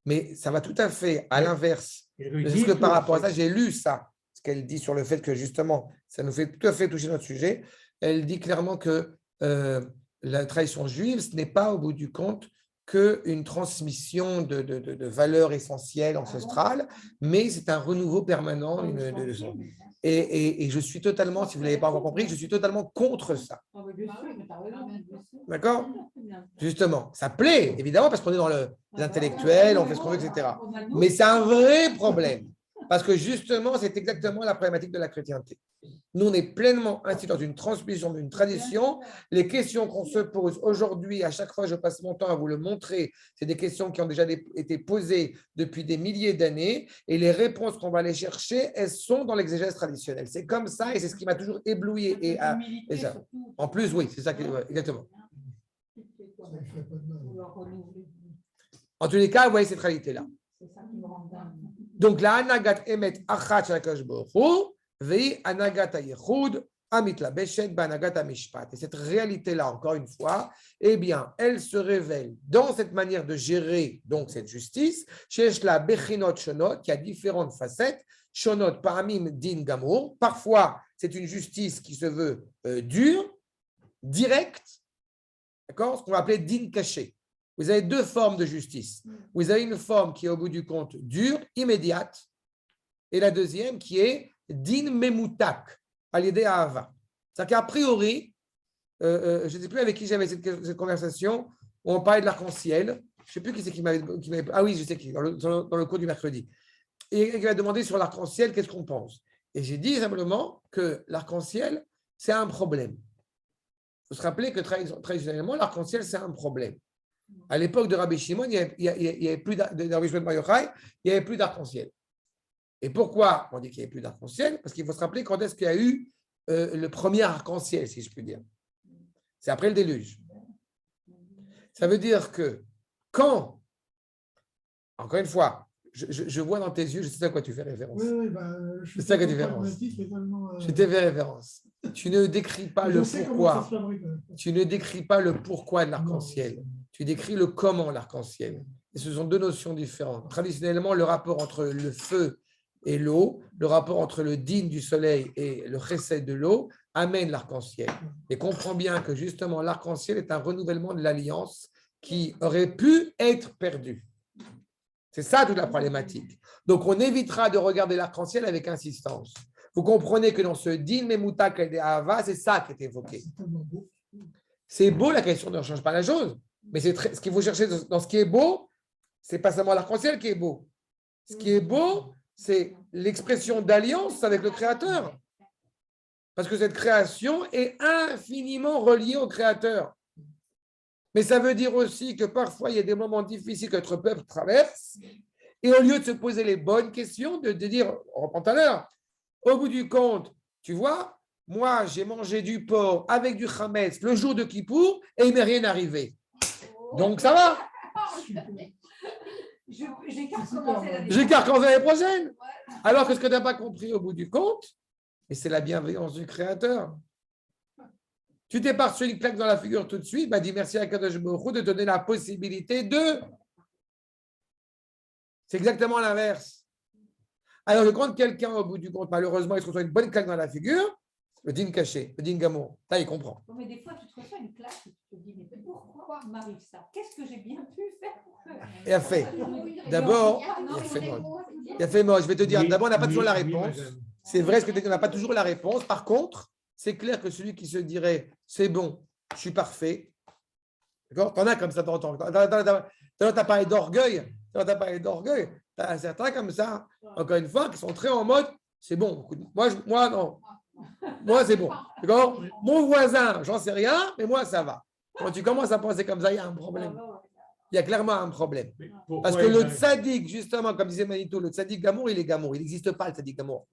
Mais ça va tout à fait à l'inverse. Parce que par rapport à ça, j'ai lu ça, ce qu'elle dit sur le fait que justement, ça nous fait tout à fait toucher notre sujet. Elle dit clairement que la tradition juive, ce n'est pas au bout du compte qu'une transmission de valeurs essentielles ancestrales, mais c'est un renouveau permanent. Et je suis totalement, si vous ne l'avez pas encore compris, je suis totalement contre ça. D'accord? Justement, ça plaît, évidemment, parce qu'on est dans les intellectuels, on fait ce qu'on veut, etc. Mais c'est un vrai problème, parce que justement, c'est exactement la problématique de la chrétienté. Nous, on est pleinement inscrits dans une transmission d'une tradition. Les questions qu'on se pose aujourd'hui, à chaque fois je passe mon temps à vous le montrer, c'est des questions qui ont déjà été posées depuis des milliers d'années, et les réponses qu'on va aller chercher, elles sont dans l'exégèse traditionnelle. C'est comme ça, et c'est ce qui m'a toujours ébloui. Et ça. En plus, oui, c'est ça, exactement. En tous les cas, vous voyez cette réalité-là. Donc, la Anagat Emet Achat Shakadosh Baruch Hu, Vei Anagat Hayechud, Amitlabeshet Banagat Amishpat. Et cette réalité-là, encore une fois, eh bien, elle se révèle dans cette manière de gérer donc cette justice, Shesh la Bechinot Shonot, qui a différentes facettes, Shonot Paramim Din Gamour. Parfois, c'est une justice qui se veut dure, directe, d'accord, ce qu'on va appeler Din caché. Vous avez deux formes de justice. Vous avez une forme qui est au bout du compte dure, immédiate, et la deuxième qui est din memutak, à l'idée à Ava. C'est-à-dire qu'a priori, je ne sais plus avec qui j'avais cette conversation, où on parlait de l'arc-en-ciel. Je ne sais plus qui c'est qui m'avait… Ah oui, je sais qui, dans le cours du mercredi. Et il m'a demandé sur l'arc-en-ciel, qu'est-ce qu'on pense. Et j'ai dit simplement que l'arc-en-ciel, c'est un problème. Il faut se rappeler que traditionnellement, l'arc-en-ciel, c'est un problème. À l'époque de Rabbi Shimon, il n'y avait plus d'arc-en-ciel. Et pourquoi on dit qu'il n'y avait plus d'arc-en-ciel? Parce qu'il faut se rappeler quand est-ce qu'il y a eu le premier arc-en-ciel, si je puis dire. C'est après le déluge. Ça veut dire que quand, encore une fois, je vois dans tes yeux, je sais à quoi tu fais référence. Oui, je sais à quoi tu fais référence. Je t'ai fait référence. Tu ne décris pas le pourquoi. Tu ne décris pas le pourquoi de l'arc-en-ciel. Tu décris le comment l'arc-en-ciel. Et ce sont deux notions différentes. Traditionnellement, le rapport entre le feu et l'eau, le rapport entre le din du soleil et le chesed de l'eau amène l'arc-en-ciel. Et comprends bien que justement l'arc-en-ciel est un renouvellement de l'alliance qui aurait pu être perdu. C'est ça toute la problématique. Donc, on évitera de regarder l'arc-en-ciel avec insistance. Vous comprenez que dans ce din memuta kede ahava, c'est ça qui est évoqué. C'est beau, la question ne change pas la chose, mais ce qu'il faut chercher dans ce qui est beau, c'est pas seulement l'arc-en-ciel qui est beau. Ce qui est beau, c'est l'expression d'alliance avec le Créateur. Parce que cette création est infiniment reliée au Créateur. Mais ça veut dire aussi que parfois, il y a des moments difficiles que notre peuple traverse. Et au lieu de se poser les bonnes questions, de dire, on reprend tout à l'heure, au bout du compte, tu vois, moi, j'ai mangé du porc avec du chametz le jour de Kippour et il ne m'est rien arrivé. Donc, ça va. J'ai qu'à recommencer l'année prochaine. Alors que ce que tu n'as pas compris au bout du compte, et c'est la bienveillance du Créateur. Tu t'es pas reçu une claque dans la figure tout de suite, dis merci à Kadosh Baruch Hu de te donner la possibilité de. C'est exactement l'inverse. Alors, quand quelqu'un, au bout du compte, malheureusement, il se reçoit une bonne claque dans la figure, le din caché, le din gamour, là, il comprend. Non, mais des fois, tu te reçois une claque et tu te dis, mais pourquoi m'arrive ça? Qu'est-ce que j'ai bien pu faire pour que... Il a fait. D'abord, il a fait mode. Il a fait mode. Je vais te dire, d'abord, on n'a pas toujours la réponse. C'est vrai ce que tu dis, on n'a pas toujours la réponse. Par contre, c'est clair que celui qui se dirait, c'est bon, je suis parfait. D'accord? T'en as comme ça, t'entends. T'as parlé d'orgueil. T'as certains comme ça, encore une fois, qui sont très en mode, c'est bon. Moi, non. Moi, c'est bon. D'accord? Mon voisin, j'en sais rien, mais moi, ça va. Quand tu commences à penser comme ça, il y a un problème. Il y a clairement un problème. Parce que le tzaddik, justement, comme disait Manitou, le tzaddik d'amour, il est gamour. Il n'existe pas, le tzaddik d'amour.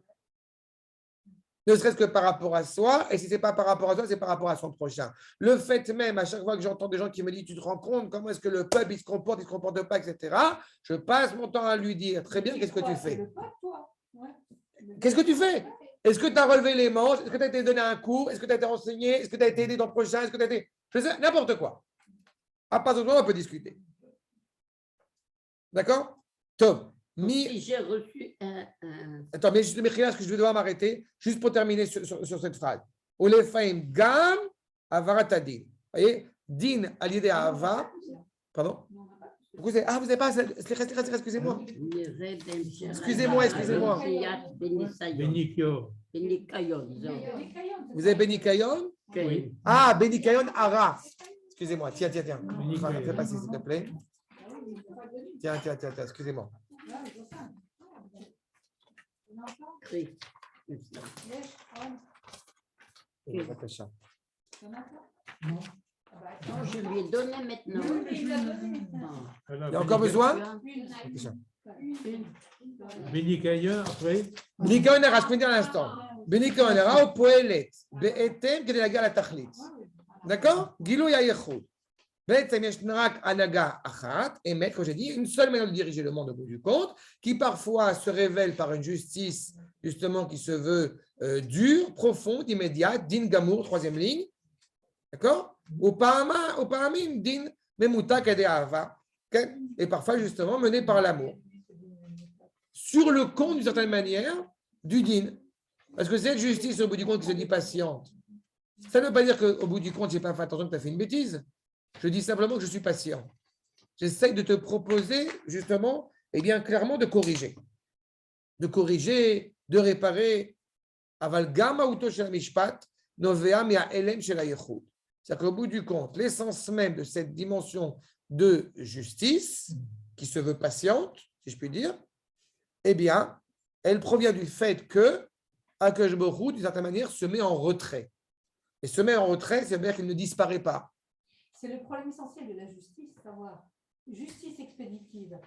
Ne serait-ce que par rapport à soi, et si ce n'est pas par rapport à soi, c'est par rapport à son prochain. Le fait même, à chaque fois que j'entends des gens qui me disent, tu te rends compte comment est-ce que le peuple, il se comporte pas, etc., je passe mon temps à lui dire, très bien, qu'est-ce que tu fais? Qu'est-ce que tu fais? Est-ce que tu as relevé les manches? Est-ce que tu as été donné un cours? Est-ce que tu as été renseigné? Est-ce que tu as été aidé dans le prochain? Est-ce que tu as été... Je sais, n'importe quoi. À partir de là, on peut discuter. D'accord? Top. Si j'ai reçu un... Attends, mais juste le Mechila, est-ce que je vais devoir m'arrêter juste pour terminer sur cette phrase. Olefaim gam avaratadin. Vous voyez? Din alidé ava. Pardon? Vous n'avez pas. Excusez-moi. Excusez-moi. Vous avez Benikayon? Oui. Ah, Benikayon ara. Excusez-moi. Tiens. Fais passer, s'il te plaît. Tiens. Excusez-moi. Oui. Non, je lui ai donné maintenant. Il y a encore besoin? Benikayon, après. Benikayon ara, je peux dire à l'instant. Benikayon ara au poelet. Be'etem que de la guerre à tachlit. D'accord? Gilou yayechou. Be'etem yeshnarak anaga achat. Et mettre, comme j'ai dit, une seule manière de diriger le monde au bout du compte, qui parfois se révèle par une justice, justement, qui se veut dure, profonde, immédiate, din gamour, troisième ligne. D'accord? Ou paramim, din memuta kede ahava. Et parfois, justement, mené par l'amour. Sur le compte, d'une certaine manière, du din. Parce que cette justice, au bout du compte, qui se dit patiente, ça ne veut pas dire qu'au bout du compte, je n'ai pas fait attention que tu as fait une bêtise. Je dis simplement que je suis patient. J'essaye de te proposer, justement, et bien clairement, de corriger. De réparer. Aval gama uto shel mishpat, novea mea elem shel hayechut. C'est-à-dire qu'au bout du compte, l'essence même de cette dimension de justice, qui se veut patiente, si je puis dire, eh bien, elle provient du fait que Akadosh Baruch Hu, d'une certaine manière, se met en retrait. Et se met en retrait, c'est-à-dire qu'il ne disparaît pas. C'est le problème essentiel de la justice, savoir justice expéditive.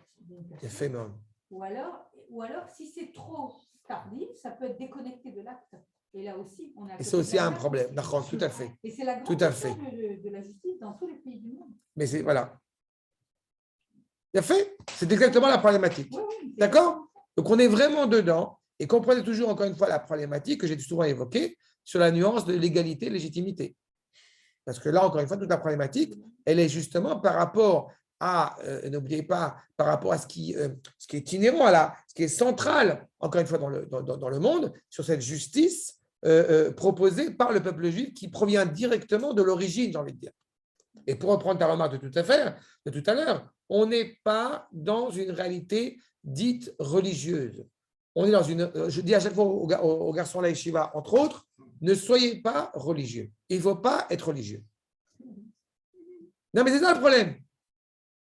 C'est fait, non. Ou alors, si c'est trop tardif, ça peut être déconnecté de l'acte. Et là aussi, on a. Et c'est aussi un problème. D'accord, tout à fait. Et c'est la grande question de la justice dans tous les pays du monde. Mais c'est, voilà. Il a fait. C'est exactement la problématique. D'accord? Donc, on est vraiment dedans. Et comprenez toujours, encore une fois, la problématique que j'ai souvent évoquée sur la nuance de légalité et légitimité. Parce que là, encore une fois, toute la problématique, elle est justement par rapport à, n'oubliez pas, par rapport à ce qui est inhérent à ce qui est central, encore une fois, dans le monde, sur cette justice proposée par le peuple juif qui provient directement de l'origine, j'ai envie de dire. Et pour reprendre ta remarque de tout à l'heure, on n'est pas dans une réalité dite religieuse. On est dans une. Je dis à chaque fois aux garçons à la yeshiva, entre autres, ne soyez pas religieux. Il ne faut pas être religieux. Non, mais c'est ça le problème.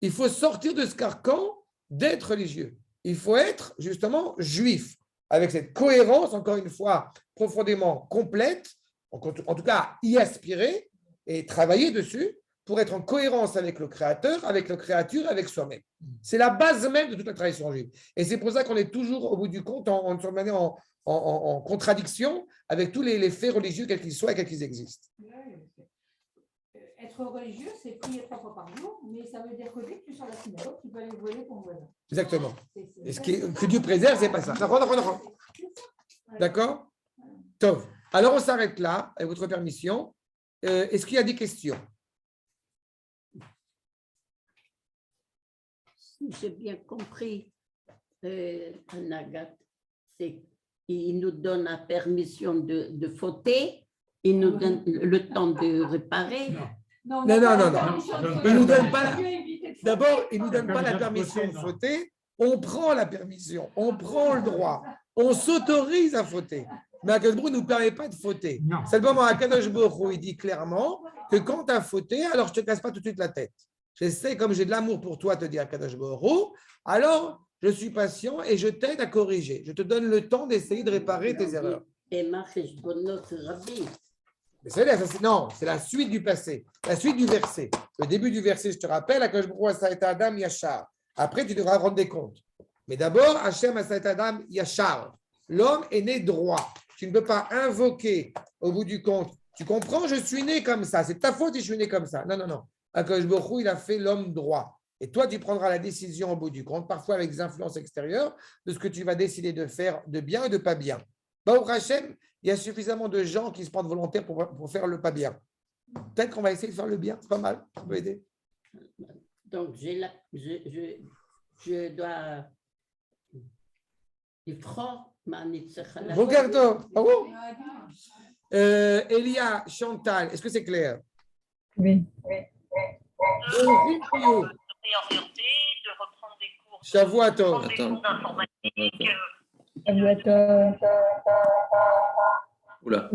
Il faut sortir de ce carcan d'être religieux. Il faut être justement juif, avec cette cohérence, encore une fois, profondément complète, en tout cas y aspirer et travailler dessus pour être en cohérence avec le Créateur, avec la créature, avec soi-même. C'est la base même de toute la tradition juive. Et c'est pour ça qu'on est toujours, au bout du compte, en contradiction avec tous les faits religieux, quels qu'ils soient et quels qu'ils existent. Être religieux, c'est prier 3 fois par jour, mais ça veut dire que dès que tu sors de la synagogue, tu peux aller voler ton voisin. Exactement. Et ce que Dieu préserve, c'est pas ça. D'accord? Tov. Alors, on s'arrête là, avec votre permission. Est-ce qu'il y a des questions? Si j'ai bien compris, Anagat, c'est qu'il nous donne la permission de fauter, il nous donne le temps de réparer. Non. Il nous donne pas D'abord, il ne nous donne pas la permission de fauter. On prend la permission, on prend le droit, on s'autorise à fauter. Mais Akadosh Baruch Hu ne nous permet pas de fauter. Seulement, Akadosh Baruch Hu, il dit clairement que quand tu as fauté, alors je ne te casse pas tout de suite la tête. J'essaie, comme j'ai de l'amour pour toi, te dire Akadosh Baruch Hu, alors je suis patient et je t'aide à corriger. Je te donne le temps d'essayer de réparer tes erreurs. Et ma cheshbonot rabbi. Non, c'est la suite du passé, la suite du verset. Le début du verset, je te rappelle, Akadosh Baruch Hu Asa'et Adam Yachar. Après, tu devras rendre des comptes. Mais d'abord, Hachem Asa'et Adam Yachar. L'homme est né droit. Tu ne peux pas invoquer au bout du compte. Tu comprends, je suis né comme ça. C'est ta faute si je suis né comme ça. Non. Akadosh Baruch Hu, il a fait l'homme droit. Et toi, tu prendras la décision au bout du compte, parfois avec des influences extérieures, de ce que tu vas décider de faire de bien et de pas bien. Baruch Hashem, il y a suffisamment de gens qui se prennent volontaires pour faire le pas bien. Peut-être qu'on va essayer de faire le bien, c'est pas mal, ça peut aider. Donc, je dois... Bokerto, bravo. Elia, Chantal, est-ce que c'est clair? Oui. De reprendre des cours. Shavuatov. D'informatique. Shavuatov. Oula.